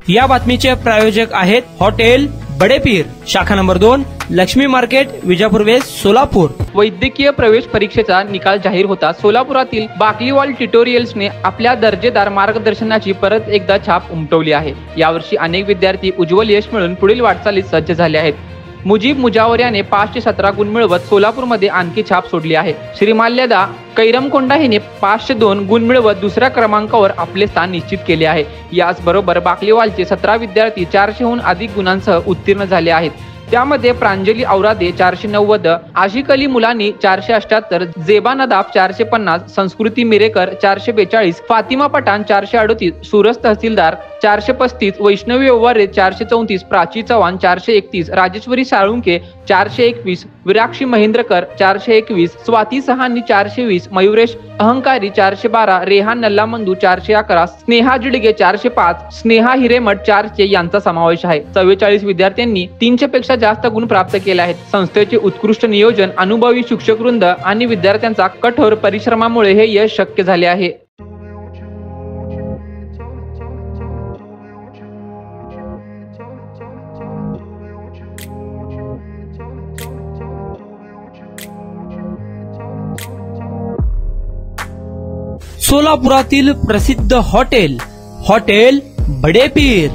या बातमीचे प्रायोजक आहेत हॉटेल बडेपीर, शाखा number 2, Laxmi market, Vijapur west, Solapur. वैद्यकीय प्रवेश परीक्षेचा निकाल जाहीर होता। सोलापुरातील बाकलीवाल ट्युटोरियल्सने आपल्या दर्जेदार मार्गदर्शनाची परत एकदा छाप उमटवली आहे। यावर्षी अनेक विद्यार्थी उज्ज्वल यश मिळवून पुढील वाटचालीत सज्ज झाले आहेत। मुजीब मुजावर याने 517 गुण मिळवत सोलापूरमध्ये आणखी छाप सोडली आहे। श्रीमाल्यादा कैरमकोंडा हिने 502 गुण मिळवत दुसऱ्या क्रमांकावर आपले स्थान निश्चित केले आहे। याचबरोबर बाकलीवालचे 17 विद्यार्थी 400हून अधिक गुणांसह उत्तीर्ण झाले आहेत। त्यामध्ये प्रांजली औरादे 490, आशिक अली मुलानी 478, जेबा नदाफ 450, संस्कृती मिरेकर 442, फातिमा पठाण 438, सूरज तहसीलदार 435, वैष्णवी ओवारे 434, प्राची चव्हाण 431, राजेश्वरी साळुंके 421, विराक्षी महेंद्रकर 421, स्वाती सहानी 420, मयुरेश अहंकारी 412, रेहान नल्लामंदू 411, स्नेहा जिडगे 405, स्नेहा हिरेमठ 400 यांचा समावेश आहे। 44 विद्यार्थ्यांनी 300 पेक्षा जास्त गुण प्राप्त केले आहेत। संस्थेचे उत्कृष्ट नियोजन, अनुभवी शिक्षकवृंद आणि विद्यार्थ्यांचा कठोर परिश्रमामुळे हे यश शक्य झाले आहे। सोलापुरातील प्रसिद्ध हॉटेल बडेपीर।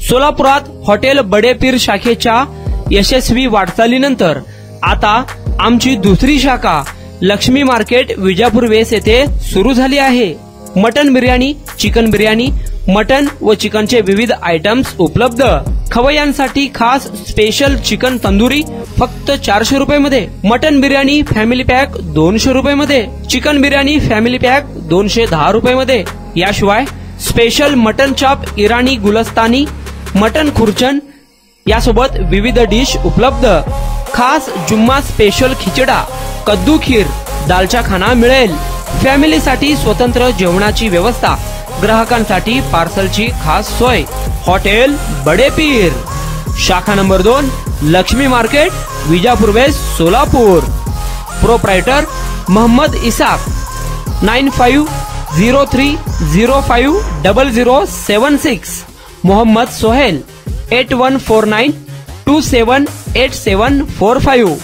सोलापुरात हॉटेल बडेपीर शाखेच्या यशस्वी वाटचालीनंतर आता आमची दुसरी शाखा लक्ष्मी मार्केट, विजापूर वेस्ट येथे सुरू झाली आहे। Mutton biryani, chicken biryani, mutton व चिकनचे विविध आयटम्स उपलब्ध। खवय्यांसाठी खास स्पेशल चिकन तंदुरी फक्त 400 रुपये मध्ये, मटन बिर्याणी फॅमिली पॅक 200 रुपये मध्ये, चिकन बिर्याणी फॅमिली पॅक 210 रुपये मध्ये। याशिवाय स्पेशल मटन चाप, इराणी गुलस्तानी, मटन खुर्चन यासोबत विविध डिश उपलब्ध। खास जुम्मा स्पेशल खिचडा, कद्दू खीर, दालचा खाना मिळेल। फॅमिलीसाठी स्वतंत्र जेवणाची व्यवस्था, ग्राहकांसाठी पार्सलची खास सोय। हॉटेल बडेपीर, शाखा number 2, Laxmi market, Vijapur west, Solapur. Proprietor Mohammed Isaq, 9503050076, Mohammed Sohail, 8149278745।